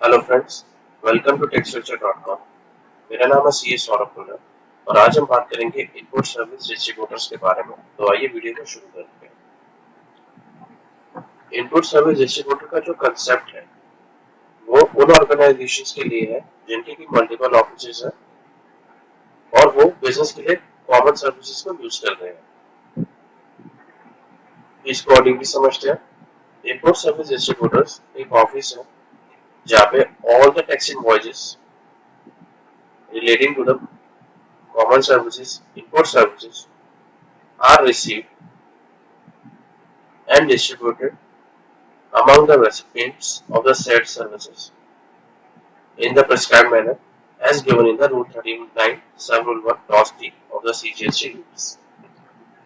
Hello friends, welcome to texture dot com. मेरा नाम है सी एस सौरभ कुल्लर और आज हम बात करेंगे इनपुट सर्विस डिस्ट्रीब्यूटर्स के बारे में। तो आइए वीडियो को शुरू करते हैं। इनपुट सर्विस डिस्ट्रीब्यूटर का जो कंसेप्ट है वो उन ऑर्गेनाइजेशंस के लिए है जिनके की मल्टीपल ऑफिसेज है और वो बिजनेस के लिए कॉमन सर्विसेज को यूज कर रहे हैं। इसको अकॉर्डिंगली समझते हैं। इनपुट सर्विस डिस्ट्रीब्यूटर्स एक ऑफिस है जहाँ पे all the tax invoices relating to the common services, import services are received and distributed among the recipients of the said services in the prescribed manner as given in the Rule 39 Sub Rule 1 Clause D of the CGST rules।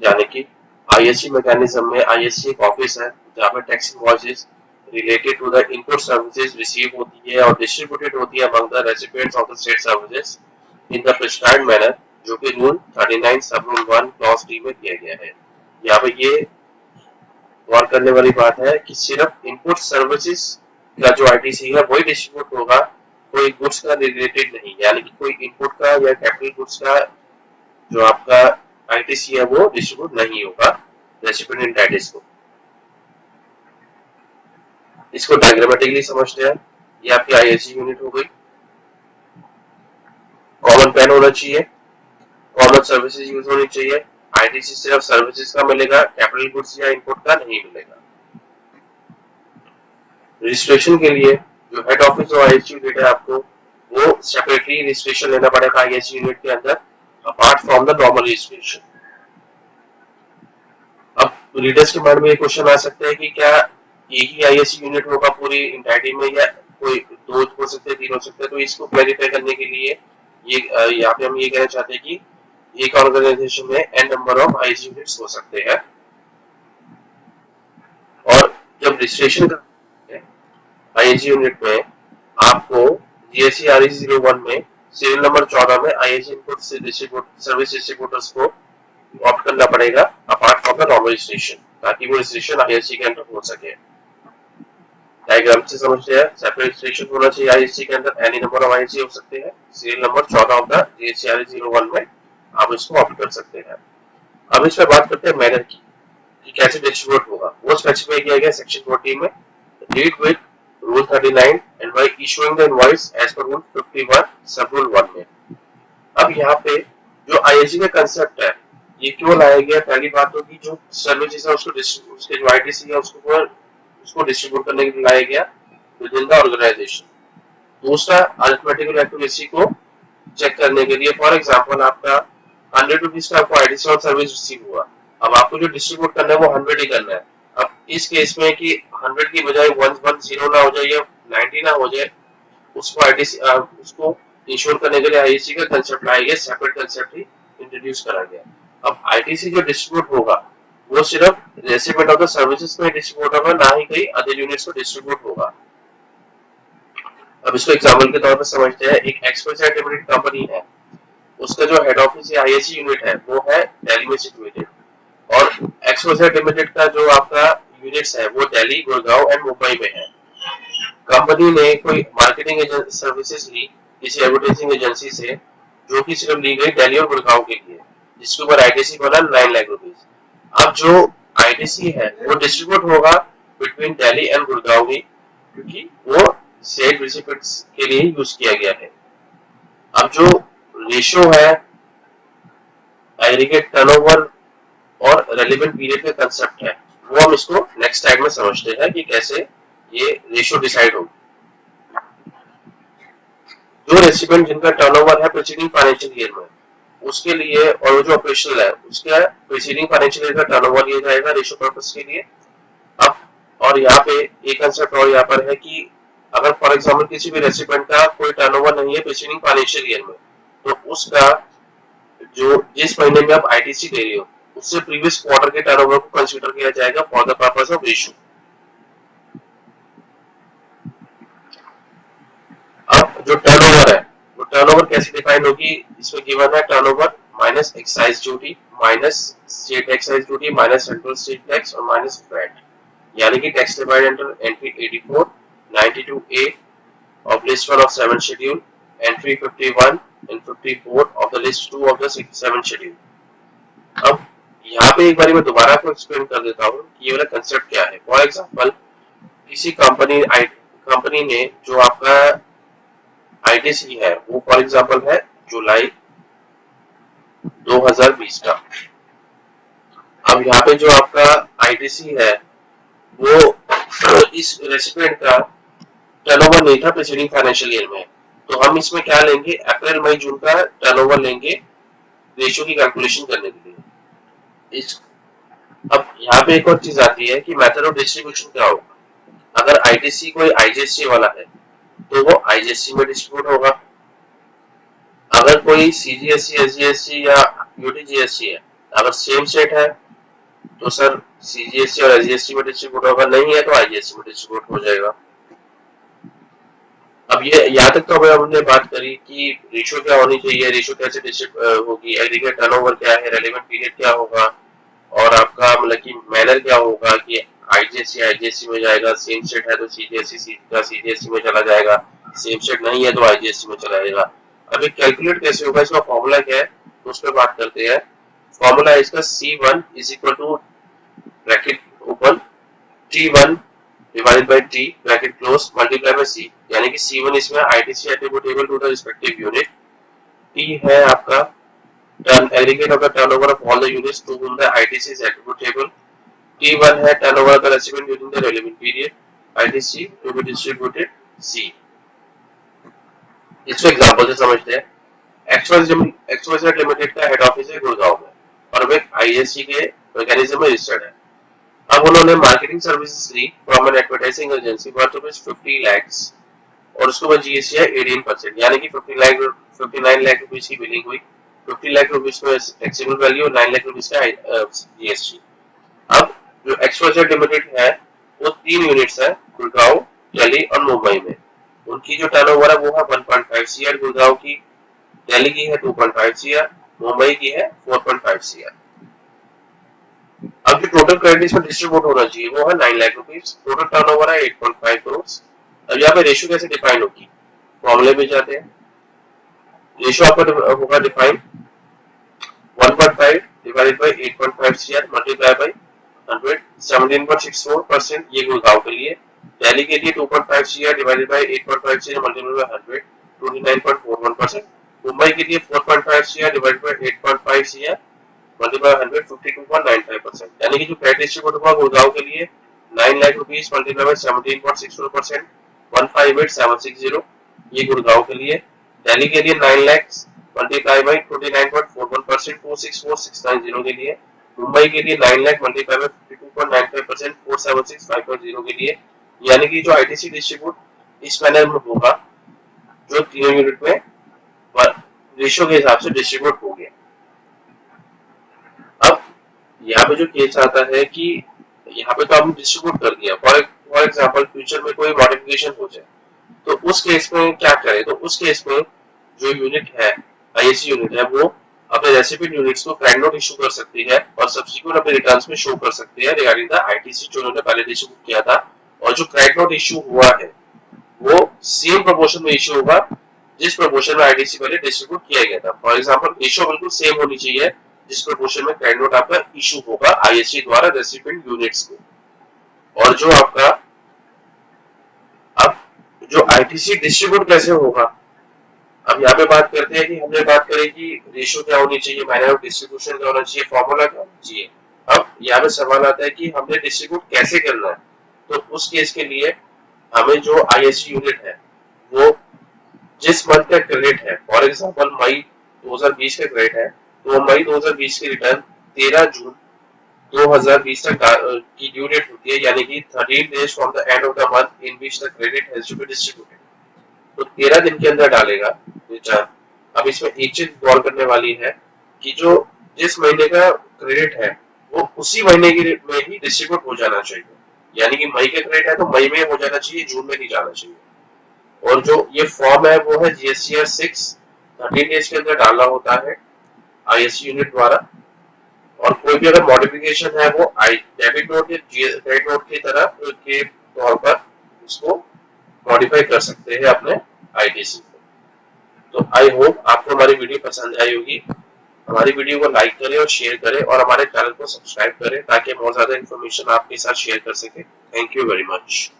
यानी कि IST mechanism में IST एक office है जहाँ पे tax invoices related to the input services receive होती है और डिस्ट्रीब्यूटेड होती है among the recipients of the state services in the prescribed manner, जो कि रूल 39 सब रूल 1 क्लॉज डी में दिया गया है। यहाँ पे ये गौर करने वाली बात है कि सिर्फ इनपुट सर्विसेज का जो आईटीसी है वही डिस्ट्रीब्यूट होगा, कोई गुड्स का रिलेटेड नहीं। यानी कि कोई इनपुट का या कैपिटल गुड्स का जो आपका आईटीसी है वो डिस्ट्रीब्यूट नहीं होगा रेसिपिएंट एंटिटीज को। इसको डायग्रामेटिकली समझते हैं। ये आपकी आईएससी यूनिट हो गई। कॉमन पेन होना चाहिए, कॉमन सर्विसेज यूज होनी चाहिए। आईटीसी सिर्फ सर्विसेज का मिलेगा, कैपिटल गुड्स या इनपुट का नहीं मिलेगा। रजिस्ट्रेशन के लिए जो हेड ऑफिस और आईएससी यूनिट है आपको वो सेपरेटली रजिस्ट्रेशन लेना पड़ेगा आईएससी यूनिट के अंदर, apart from the normal registration. अब रीडर्स के माइंड में ये क्वेश्चन आ सकता है कि क्या एक ही आईएससी यूनिट होगा पूरी इंटाइटी में या कोई दो हो सकते हैं, तीन हो सकते हैं। तो इसको क्लैरिफाई करने के लिए ये यहाँ पे हम ये कहना चाहते हैं कि एक ऑर्गेनाइजेशन में n number of ISC units हो सकते हैं। और जब रजिस्ट्रेशन करते हैं आईएससी यूनिट में आपको जीएसटी आरईसी 01 में सीरियल नंबर 14 में आईएससी इनपुट सर्विस डिस्ट्रीब्यूटर्स को ऑप्ट करना पड़ेगा apart from the normal registration, ताकि वो रजिस्ट्रेशन आईएससी के अंदर हो सके। डायग्राम से समझते हैं। सेपरेट रजिस्ट्रेशन होना चाहिए आईएससी के अंदर, एनी नंबर ऑफ आईएससी हो सकते हैं। Serial number 14 of the GST 01 में आप इसको ऑप्ट कर सकते हैं। अब इस पर बात करते हैं मैनर की कि कैसे डिस्ट्रीब्यूट होगा। वो स्पेसिफाई किया गया सेक्शन 14 में, read with rule 39 and by issuing the invoice as per rule 51 sub rule 1 में। अब यहाँ पे जो आईएससी का कंसेप्ट है ये क्यों लाया गया? पहली बात तो कि जो सर्विसेज है उसको उसके जो आईटीसी है उसको डिस्ट्रीब्यूट करने के लिए लाया गया विद इन द ऑर्गेनाइजेशन। दूसरा, अरिथमेटिकल एक्यूरेसी को चेक करने के लिए। फॉर एग्जांपल आपका 100 रुपीज का आपको आईटीसी और सर्विस रिसीव हुआ, अब आपको जो डिस्ट्रीब्यूट करना है वो 100 ही करना है। अब इस केस में कि 100 की बजाय 110 ना हो जाए या 90 ना हो जाए, उसको आईटीसी उसको इंश्योर करने के लिए आईटीसी का कंसेप्ट लाया गया, सेपरेट कंसेप्ट ही इंट्रोड्यूस करा गया। अब आईटीसी जो डिस्ट्रीब्यूट होगा वो सिर्फ रेसिपिएंट ऑफ द सर्विसेज में डिस्ट्रीब्यूट होगा, ना ही कहीं अदर यूनिट्स को डिस्ट्रीब्यूट होगा। अब इसको एग्जांपल के तौर पर समझते हैं। एक एक्सवाईजेड लिमिटेड कंपनी है, उसका जो हेड ऑफिस या आईएससी यूनिट है वो है दिल्ली में सिचुएटेड, और एक्सवाईजेड लिमिटेड का जो आपका यूनिट्स है वो दिल्ली, गुड़गांव एंड मुंबई में है। कंपनी ने कोई मार्केटिंग सर्विसेज ली किसी एडवर्टाइजिंग एजेंसी से, जो कि सिर्फ ली गई दिल्ली और गुड़गांव के लिए, जिसके ऊपर आईटीसी बना 9 लाख रुपीज। अब जो आईटीसी है वो डिस्ट्रीब्यूट होगा बिटवीन दिल्ली एंड गुड़गांव में, क्योंकि वो सेल रिसिपिएंट्स के लिए यूज किया गया है। अब जो रेशियो है एग्रीगेट टर्नओवर और रेलेवेंट पीरियड का कंसेप्ट है, वो हम इसको नेक्स्ट टाइम में समझते हैं कि कैसे ये रेशियो डिसाइड होगी। जो रेसिपिएंट जिनका टर्नओवर है प्रीसीडिंग फाइनेंशियल ईयर में, उसके लिए, और जो ऑपरेशनल है उसका प्रीसीडिंग फाइनेंशियल ईयर का टर्नओवर लिया जाएगा रेशियो पर्पस के लिए। अब और यहाँ पे एक कंसेप्ट और यहाँ पर है कि अगर फॉर एग्जांपल किसी भी रेसिपिएंट का कोई टर्नओवर नहीं है प्रीसीडिंग फाइनेंशियल ईयर में, तो उसका जो जिस महीने में आप आईटीसी दे रहे हो उससे प्रीवियस क्वार्टर के टर्नओवर को कंसीडर किया जाएगा for the purpose of ratio. अब जो टर्नओवर है वो टर्नओवर कैसे डिफाइन होगी? इसमें गिवन है turnover minus excise duty minus state excise duty minus central state tax और माइनस वैट, यानी कि tax divide under entry 84, 92A, of list 1 of 7 schedule, entry 51 and 54 of the list 2 of the 7 schedule. अब यहाँ पे एक बार मैं दोबारा आपको एक्सप्लेन कर देता हूँ कि ये वाला कंसेप्ट क्या है। फॉर एग्जांपल किसी कंपनी ने जो आपका आईटीसी है वो फॉर एग्जांपल है जुलाई 2020 का। अब यहाँ पे जो आपका आईटीसी है वो इस रेसिपिएंट का टर्नओवर नहीं था प्रीसीडिंग फाइनेंशियल ईयर में, तो हम इसमें क्या लेंगे, अप्रैल मई जून का टर्नओवर लेंगे रेशियो की कैलकुलेशन करने के लिए। इस अब यहाँ पे एक और चीज आती है कि मेथड ऑफ डिस्ट्रीब्यूशन क्या होगा। अगर आईटीसी कोई आईजीएसटी वाला है तो वो आईजीएसटी में डिस्ट्रीब्यूट होगा। अगर कोई सीजीएसटी एसजीएसटी या यूटीजीएसटी है, अगर सेम सेट है तो सर सीजीएसटी और एसजीएसटी में डिस्ट्रीब्यूट होगा, नहीं है तो आईजीएसटी में डिस्ट्रीब्यूट हो जाएगा। अब ये यहाँ तक तो हमने बात करी कि रेशियो क्या होनी चाहिए, रेशियो कैसे डिस्ट्रीब्यूट होगी, एग्रीगेट टर्नओवर क्या है, रेलेवेंट पीरियड क्या होगा, और आपका मतलब कि मैनर क्या होगा कि आईजीएसटी आईजीएसटी में जाएगा, सेम सेट है तो सीजीएसटी का सीजीएसटी में चला जाएगा, सेम सेट नहीं है तो आईजीएसटी में चला जाएगा। अब ये कैलकुलेट कैसे होगा, इसका फॉर्मूला क्या है तो उस पर बात करते हैं। फॉर्मूला है इसका C1 is equal to bracket open T1 divided by T bracket close multiply by C, यानी कि C1 इसमें ITC attributable to the respective unit, T है आपका aggregate of the turnover of all the units to whom the ITC is attributable, T1 है turnover of the recipient during the relevant period, ITC to be distributed C। इसको example से समझते हैं। XYZ limited का head office है गुड़गांव में और वे आईएससी के मैकेनिज्म में रजिस्टर्ड है। अब उन्होंने मार्केटिंग सर्विसेज ली from an advertising agency worth rupees 50 lakhs और उसके बाद जीएसटी है 18%, यानी कि 59 लाख रुपीज की बिलिंग हुई। 50 लाख रुपीज में टैक्सेबल वैल्यू और 9 लाख रुपीज का जीएसटी। अब जो एक्सवाइजेड लिमिटेड है वो 3 यूनिट्स है गुड़गांव, दिल्ली और मुंबई में। उनकी जो टर्नओवर है वो है 1.5 सीआर गुड़गांव की, दिल्ली की है 2.5 सीआर, मुंबई की है 4.5 सीआर। अब जो टोटल क्रेडिट इसमें डिस्ट्रीब्यूट होना चाहिए वो है 9 लाख रुपीज, टोटल टर्नओवर है 8.5 करोड़। अब यहाँ पे रेशियो कैसे डिफाइन होगी, फॉर्मूले में जाते हैं। रेशियो आपका होगा define 1.5 divided by 8.5 CR multiply by 100, 17.64% ये गुड़गांव के लिए, दिल्ली के लिए 2.5 CR divided by 8.5 CR multiply by 100, 29.41%, Mumbai के लिए 4.5 CR divided by 8.5 CR multiply 100, 52.95%, यानी कि जो क्रेडिट डिस्ट्रीब्यूट हुआ गुड़गांव के लिए 9 लाख रुपीस मल्टीप्लाई बाय 17.64%, 158760 ये गुड़गांव के लिए, दिल्ली के लिए 9 लाख मल्टीप्लाई बाय 29.41%, 464690 के लिए, मुंबई के लिए 9 लाख मल्टीप्लाई बाय 52.95%, 476550 के लिए, यानी कि जो आईटीसी डिस्ट्रीब्यूट इस मैनर में होगा जो तीनों यूनिट में रेशियो के हिसाब से डिस्ट्रीब्यूट हो गया। अब यहाँ पे जो केस आता है कि यहाँ पे तो हमने डिस्ट्रीब्यूट कर दिया, फॉर एग्जांपल फ्यूचर में कोई मॉडिफिकेशन हो जाए तो उस केस में क्या करें, तो उस केस में जो यूनिट है आईएससी यूनिट है वो अपने रेसिपिएंट यूनिट्स को क्रेडिट नोट इशू कर सकती है और सब्सिक्वेंट अपने रिटर्न्स में शो कर सकती है रिगार्डिंग द आईटीसी जो उन्होंने पहले डिस्ट्रीब्यूट किया था, और जो क्रेडिट नोट इशू हुआ है वो सेम प्रोपोर्शन में इशू होगा जिस प्रोपोर्शन में आईटीसी पहले डिस्ट्रीब्यूट किया गया था। फॉर एग्जांपल रेशियो बिल्कुल सेम होनी चाहिए जिस प्रोपोर्शन में क्रेडिट नोट आपका इशू होगा आईएससी द्वारा रेसिपिएंट यूनिट्स को। और जो आपका अब जो आईटीसी डिस्ट्रीब्यूट कैसे होगा, अब यहाँ पे बात करते हैं कि हमने बात करी कि रेशियो क्या होनी चाहिए, मैनर ऑफ डिस्ट्रीब्यूशन क्या होना चाहिए, फॉर्मूला क्या होना चाहिए। अब यहाँ पे सवाल आता है कि हमने डिस्ट्रीब्यूट कैसे करना है, तो उस केस के लिए हमें जो आईएससी यूनिट है वो जिस मंथ का क्रेडिट है, फॉर एग्जांपल मई 2020 का क्रेडिट है तो मई 2020 की रिटर्न 13 जून 2020 तक की ड्यू डेट होती है, यानी कि 13 days from the end of the month in which the credit has to be distributed, तो 13 दिन के अंदर डालेगा रिटर्न। अब इसमें एक चीज गौर करने वाली है कि जो जिस महीने का क्रेडिट है वो उसी महीने की में ही डिस्ट्रीब्यूट हो जाना चाहिए, यानी कि मई का क्रेडिट है तो मई में हो जाना चाहिए, जून में नहीं जाना चाहिए। और जो ये फॉर्म है वो है जीएसटीआर 6, 13 डेज के अंदर डालना होता है आईएससी यूनिट द्वारा, और कोई भी अगर मॉडिफिकेशन है वो डेबिट नोट या क्रेडिट नोट की तरह के तौर पर उसको मॉडिफाई कर सकते हैं अपने आईटीसी को। तो आई होप आपको हमारी वीडियो पसंद आई होगी। हमारी वीडियो को लाइक करें और शेयर करें और हमारे चैनल को सब्सक्राइब करें ताकि हम और ज्यादा इन्फॉर्मेशन आपके साथ शेयर कर सके। Thank you very much.